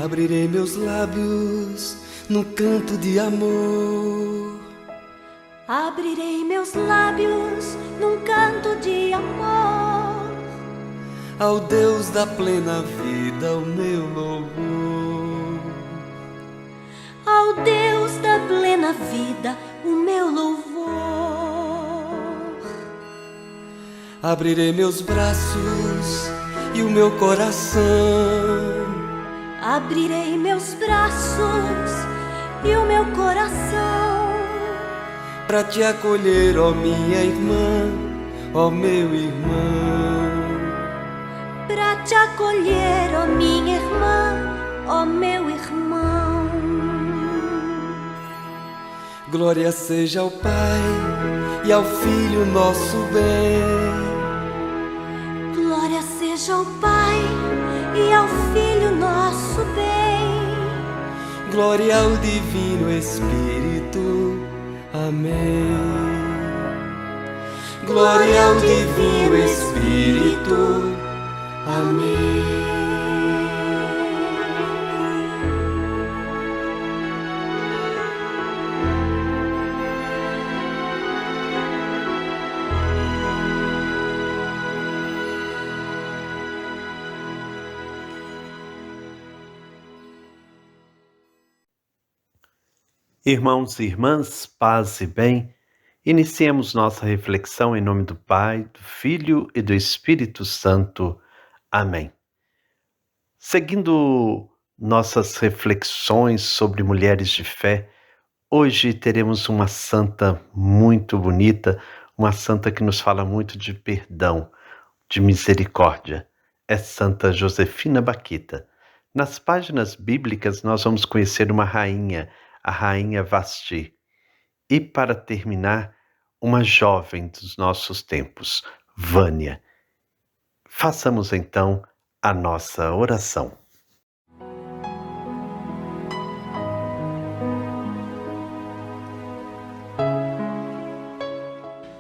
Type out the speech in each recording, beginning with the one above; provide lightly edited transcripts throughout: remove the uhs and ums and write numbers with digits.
Abrirei meus lábios num canto de amor. Abrirei meus lábios num canto de amor. Ao Deus da plena vida, o meu louvor. Ao Deus da plena vida, o meu louvor. Abrirei meus braços e o meu coração. Abrirei meus braços e o meu coração para te acolher, ó minha irmã, ó meu irmão. Para te acolher, ó minha irmã, ó meu irmão. Glória seja ao Pai e ao Filho nosso bem. Glória seja ao Pai e ao Filho nosso bem. Glória ao Divino Espírito. Amém. Glória ao Divino Espírito. Amém. Irmãos e irmãs, paz e bem, iniciemos nossa reflexão em nome do Pai, do Filho e do Espírito Santo. Amém. Seguindo nossas reflexões sobre mulheres de fé, hoje teremos uma santa muito bonita, uma santa que nos fala muito de perdão, de misericórdia. É Santa Josefina Baquita. Nas páginas bíblicas nós vamos conhecer uma rainha, a rainha Vasti. E para terminar, uma jovem dos nossos tempos, Vânia. Façamos então a nossa oração.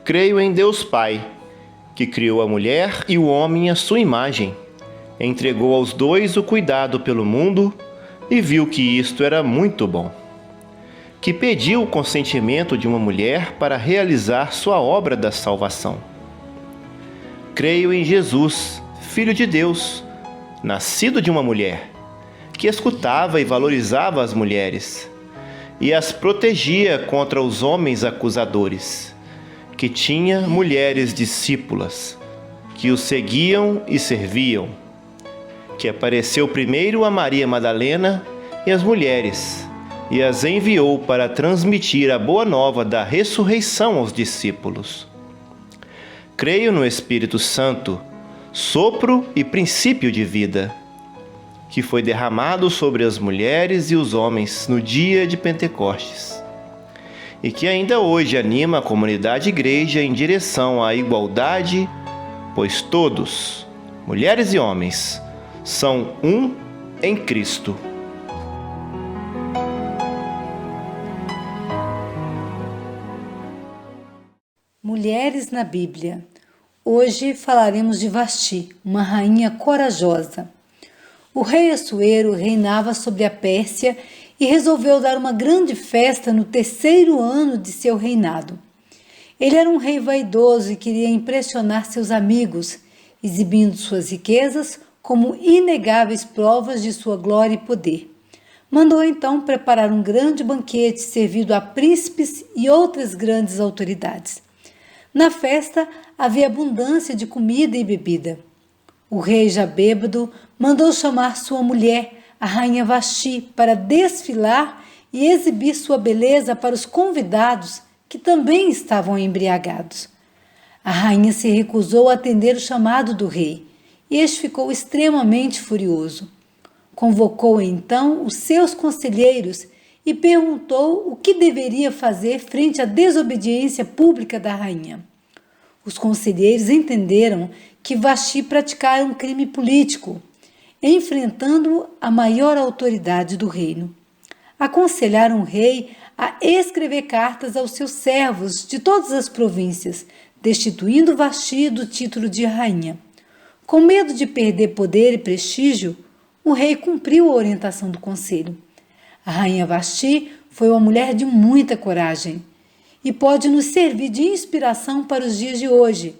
Creio em Deus Pai, que criou a mulher e o homem à sua imagem, entregou aos dois o cuidado pelo mundo e viu que isto era muito bom. Que pediu o consentimento de uma mulher para realizar sua obra da salvação. Creio em Jesus, Filho de Deus, nascido de uma mulher, que escutava e valorizava as mulheres e as protegia contra os homens acusadores, que tinha mulheres discípulas, que o seguiam e serviam, que apareceu primeiro a Maria Madalena e as mulheres, e as enviou para transmitir a boa nova da ressurreição aos discípulos. Creio no Espírito Santo, sopro e princípio de vida, que foi derramado sobre as mulheres e os homens no dia de Pentecostes, e que ainda hoje anima a comunidade igreja em direção à igualdade, pois todos, mulheres e homens, são um em Cristo. Mulheres na Bíblia. Hoje falaremos de Vasti, uma rainha corajosa. O rei Assuero reinava sobre a Pérsia e resolveu dar uma grande festa no 3º ano de seu reinado. Ele era um rei vaidoso e queria impressionar seus amigos, exibindo suas riquezas como inegáveis provas de sua glória e poder. Mandou então preparar um grande banquete servido a príncipes e outras grandes autoridades. Na festa havia abundância de comida e bebida. O rei, já bêbado, mandou chamar sua mulher, a rainha Vasti, para desfilar e exibir sua beleza para os convidados, que também estavam embriagados. A rainha se recusou a atender o chamado do rei, e este ficou extremamente furioso. Convocou então os seus conselheiros e perguntou o que deveria fazer frente à desobediência pública da rainha. Os conselheiros entenderam que Vasti praticara um crime político, enfrentando a maior autoridade do reino. Aconselharam o rei a escrever cartas aos seus servos de todas as províncias, destituindo Vasti do título de rainha. Com medo de perder poder e prestígio, o rei cumpriu a orientação do conselho. A rainha Vasti foi uma mulher de muita coragem e pode nos servir de inspiração para os dias de hoje.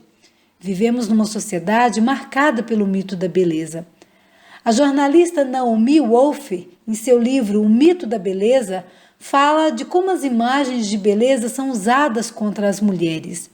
Vivemos numa sociedade marcada pelo mito da beleza. A jornalista Naomi Wolf, em seu livro O Mito da Beleza, fala de como as imagens de beleza são usadas contra as mulheres.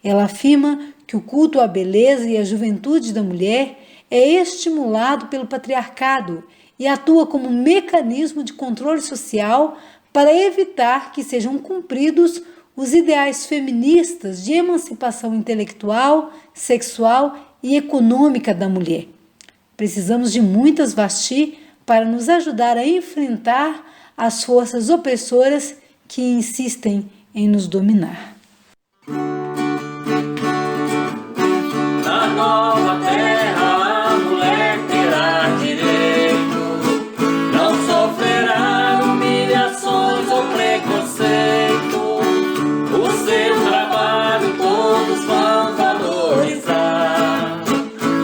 Ela afirma que o culto à beleza e à juventude da mulher é estimulado pelo patriarcado e atua como um mecanismo de controle social para evitar que sejam cumpridos os ideais feministas de emancipação intelectual, sexual e econômica da mulher. Precisamos de muitas Vasti para nos ajudar a enfrentar as forças opressoras que insistem em nos dominar. Na nova terra a mulher terá direito, não sofrerá humilhações ou preconceito. O seu trabalho todos vão valorizar,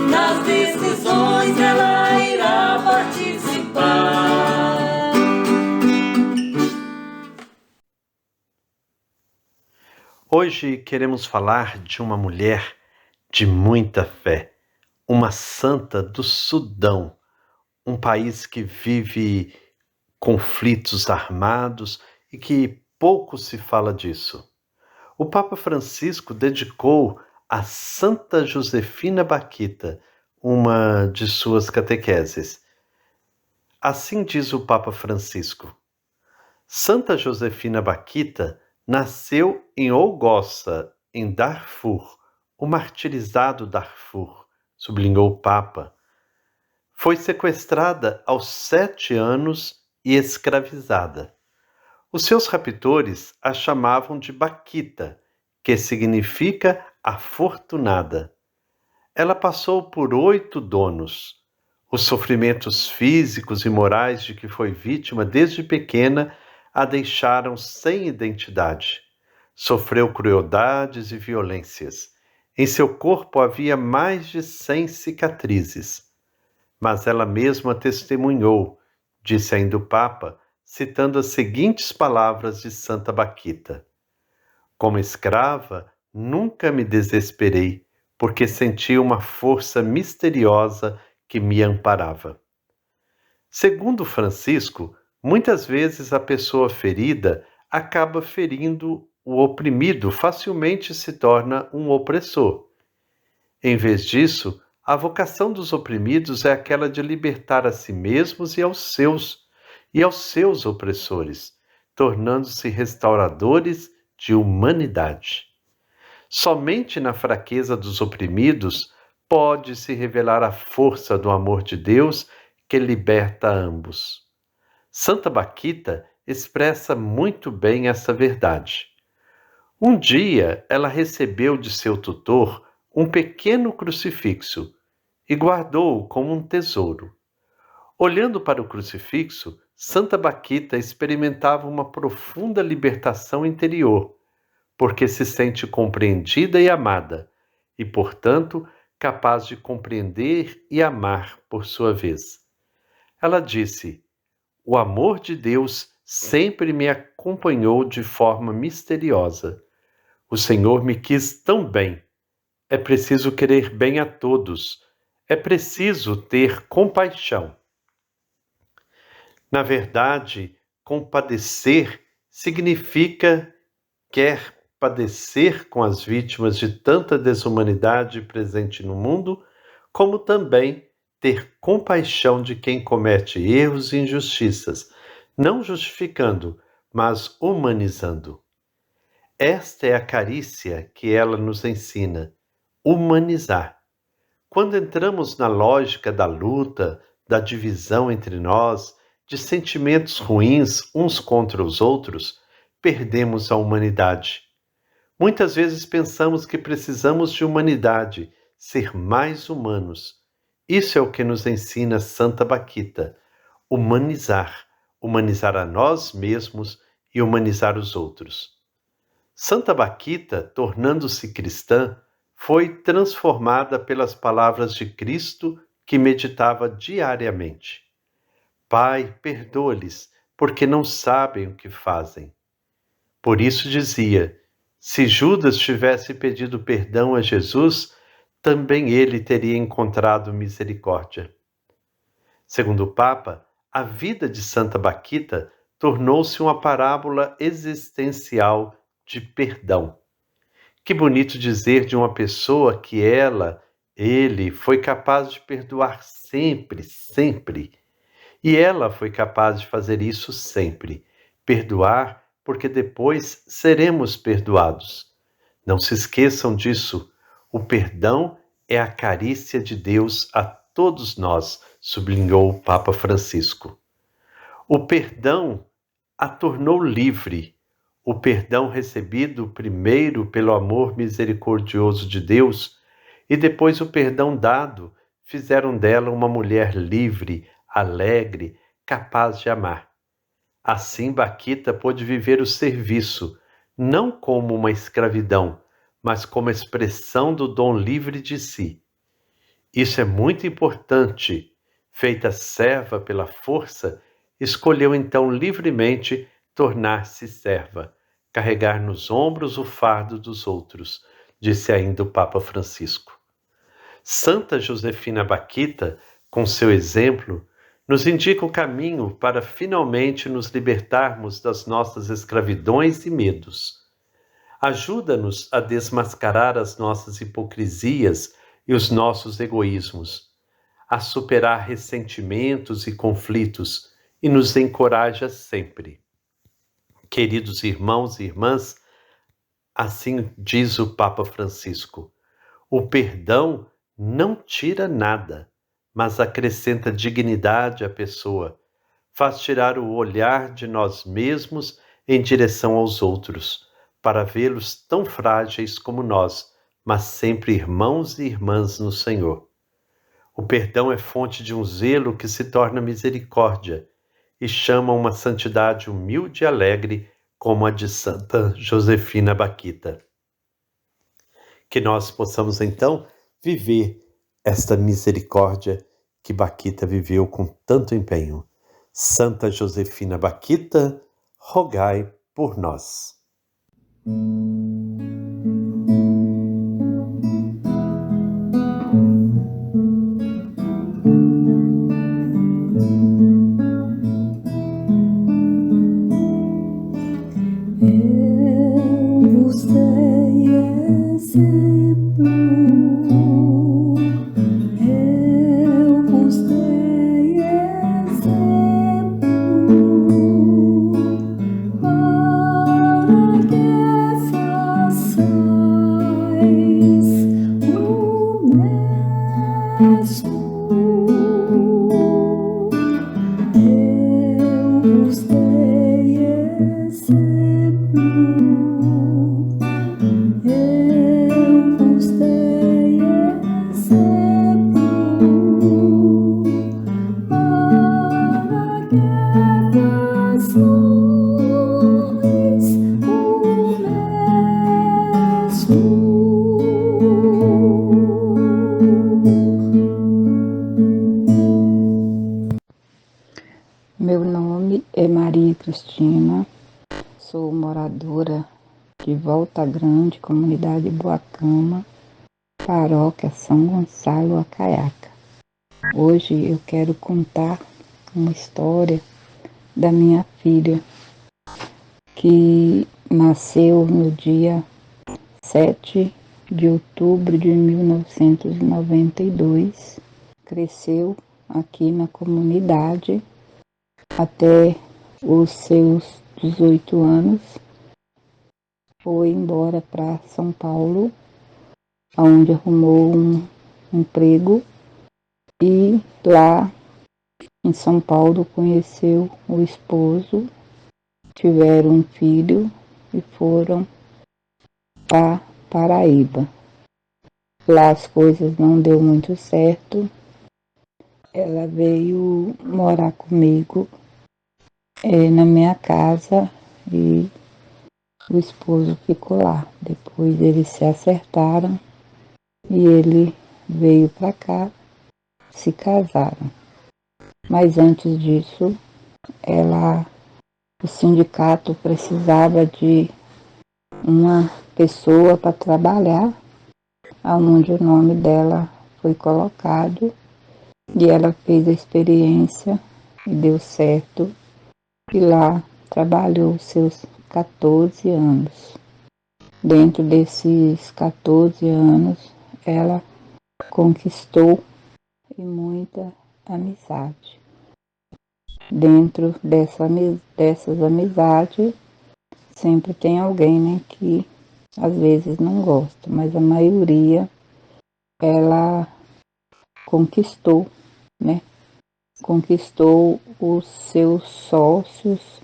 nas decisões ela irá participar. Hoje queremos falar de uma mulher de muita fé, uma santa do Sudão, um país que vive conflitos armados e que pouco se fala disso. O Papa Francisco dedicou a Santa Josefina Baquita uma de suas catequeses. Assim diz o Papa Francisco: Santa Josefina Baquita nasceu em Olgoça, em Darfur, o martirizado Darfur, sublinhou o Papa. Foi sequestrada aos 7 anos e escravizada. Os seus raptores a chamavam de Baquita, que significa afortunada. Ela passou por 8 donos. Os sofrimentos físicos e morais de que foi vítima desde pequena a deixaram sem identidade. Sofreu crueldades e violências. Em seu corpo havia mais de 100 cicatrizes. Mas ela mesma testemunhou, disse ainda o Papa, citando as seguintes palavras de Santa Baquita: Como escrava, nunca me desesperei, porque senti uma força misteriosa que me amparava. Segundo Francisco, muitas vezes a pessoa ferida acaba ferindo o oprimido, facilmente se torna um opressor. Em vez disso, a vocação dos oprimidos é aquela de libertar a si mesmos e aos seus opressores, tornando-se restauradores de humanidade. Somente na fraqueza dos oprimidos pode se revelar a força do amor de Deus que liberta ambos. Santa Baquita expressa muito bem essa verdade. Um dia ela recebeu de seu tutor um pequeno crucifixo e guardou-o como um tesouro. Olhando para o crucifixo, Santa Baquita experimentava uma profunda libertação interior, porque se sente compreendida e amada, e, portanto, capaz de compreender e amar por sua vez. Ela disse: O amor de Deus sempre me acompanhou de forma misteriosa. O Senhor me quis tão bem. É preciso querer bem a todos. É preciso ter compaixão. Na verdade, compadecer significa quer padecer com as vítimas de tanta desumanidade presente no mundo, como também ter compaixão de quem comete erros e injustiças, não justificando, mas humanizando. Esta é a carícia que ela nos ensina, humanizar. Quando entramos na lógica da luta, da divisão entre nós, de sentimentos ruins uns contra os outros, perdemos a humanidade. Muitas vezes pensamos que precisamos de humanidade, ser mais humanos. Isso é o que nos ensina Santa Baquita, humanizar a nós mesmos e humanizar os outros. Santa Baquita, tornando-se cristã, foi transformada pelas palavras de Cristo que meditava diariamente. Pai, perdoa-lhes, porque não sabem o que fazem. Por isso dizia: se Judas tivesse pedido perdão a Jesus, também ele teria encontrado misericórdia. Segundo o Papa, a vida de Santa Baquita tornou-se uma parábola existencial de perdão. Que bonito dizer de uma pessoa que ele, foi capaz de perdoar sempre, sempre. E ela foi capaz de fazer isso sempre. Perdoar, porque depois seremos perdoados. Não se esqueçam disso. O perdão é a carícia de Deus a todos nós, sublinhou o Papa Francisco. O perdão a tornou livre. O perdão recebido primeiro pelo amor misericordioso de Deus e depois o perdão dado fizeram dela uma mulher livre, alegre, capaz de amar. Assim, Baquita pôde viver o serviço, não como uma escravidão, mas como expressão do dom livre de si. Isso é muito importante. Feita serva pela força, escolheu então livremente tornar-se serva, carregar nos ombros o fardo dos outros, disse ainda o Papa Francisco. Santa Josefina Baquita, com seu exemplo, nos indica o caminho para finalmente nos libertarmos das nossas escravidões e medos. Ajuda-nos a desmascarar as nossas hipocrisias e os nossos egoísmos, a superar ressentimentos e conflitos e nos encoraja sempre. Queridos irmãos e irmãs, assim diz o Papa Francisco, o perdão não tira nada, mas acrescenta dignidade à pessoa, faz tirar o olhar de nós mesmos em direção aos outros, para vê-los tão frágeis como nós, mas sempre irmãos e irmãs no Senhor. O perdão é fonte de um zelo que se torna misericórdia e chama uma santidade humilde e alegre como a de Santa Josefina Baquita. Que nós possamos então viver esta misericórdia que Baquita viveu com tanto empenho. Santa Josefina Baquita, rogai por nós. Meu nome é Maria Cristina, sou moradora de Volta Grande, comunidade Boacama, paróquia São Gonçalo, Acaiaca. Hoje eu quero contar uma história da minha filha, que nasceu no dia 7 de outubro de 1992, cresceu aqui na comunidade até os seus 18 anos, foi embora para São Paulo, onde arrumou um emprego e lá em São Paulo conheceu o esposo, tiveram um filho e foram para Paraíba. Lá as coisas não deu muito certo, ela veio morar comigo na minha casa e o esposo ficou lá. Depois eles se acertaram e ele veio para cá, se casaram. Mas antes disso, o sindicato precisava de uma pessoa para trabalhar, onde o nome dela foi colocado, e ela fez a experiência e deu certo, e lá trabalhou seus 14 anos. Dentro desses 14 anos, ela conquistou muita amizade. Dentro dessas amizades, sempre tem alguém, né, que às vezes não gosta, mas a maioria ela conquistou, né? Conquistou os seus sócios,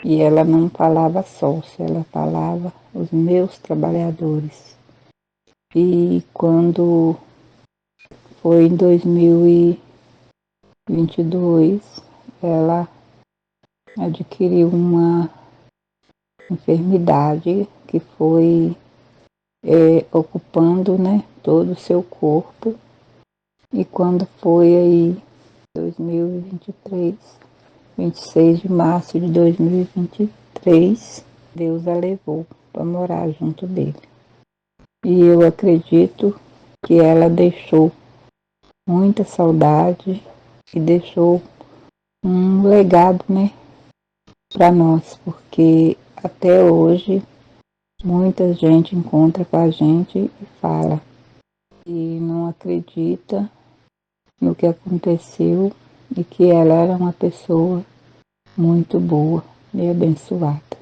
e ela não falava sócio, ela falava os meus trabalhadores. E quando foi em 2022, ela adquiriu uma enfermidade que foi ocupando, né, todo o seu corpo. E quando foi aí 2023, 26 de março de 2023, Deus a levou para morar junto dele. E eu acredito que ela deixou muita saudade e deixou um legado, né, para nós, porque até hoje muita gente encontra com a gente e fala e não acredita no que aconteceu, e que ela era uma pessoa muito boa e abençoada.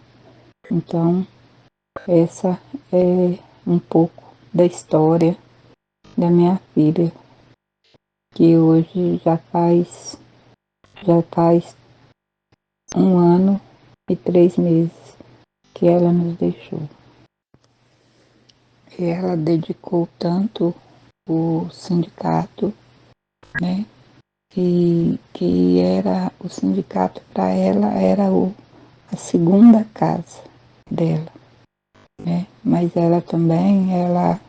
Então, essa é um pouco da história da minha filha, que hoje já faz 1 ano e 3 meses que ela nos deixou. E ela dedicou tanto o sindicato, né? Que era o sindicato para ela, era a segunda casa dela, né? Mas ela também, ela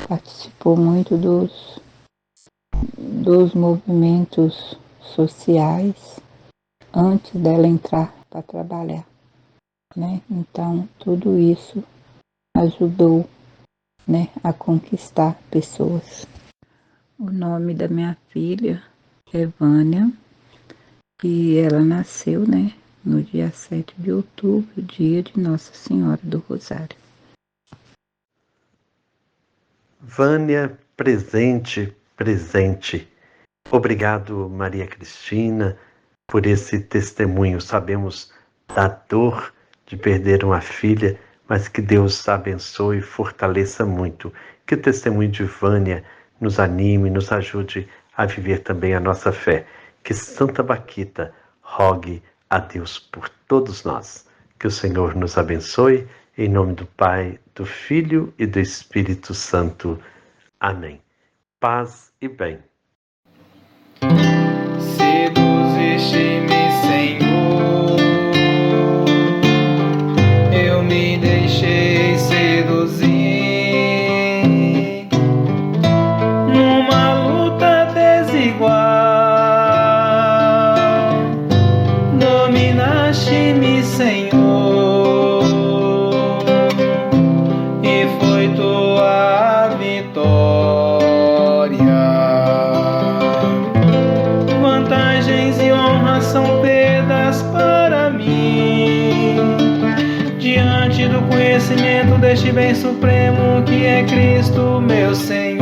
participou muito dos movimentos sociais antes dela entrar para trabalhar, né? Então tudo isso ajudou, né, a conquistar pessoas. O nome da minha filha é Vânia, e ela nasceu, né, no dia 7 de outubro, dia de Nossa Senhora do Rosário. Vânia, presente, presente. Obrigado, Maria Cristina, por esse testemunho. Sabemos da dor de perder uma filha, mas que Deus abençoe e fortaleça muito. Que o testemunho de Vânia nos anime, nos ajude a viver também a nossa fé. Que Santa Baquita rogue a Deus por todos nós. Que o Senhor nos abençoe, em nome do Pai, do Filho e do Espírito Santo. Amém. Paz e bem. Seduziste-me, Senhor, eu me deixei seduzir numa luta desigual. Dominaste-me, Senhor, e foi tua vitória. Vantagens e honras são perdas para mim, diante do conhecimento deste bem supremo que é Cristo, meu Senhor.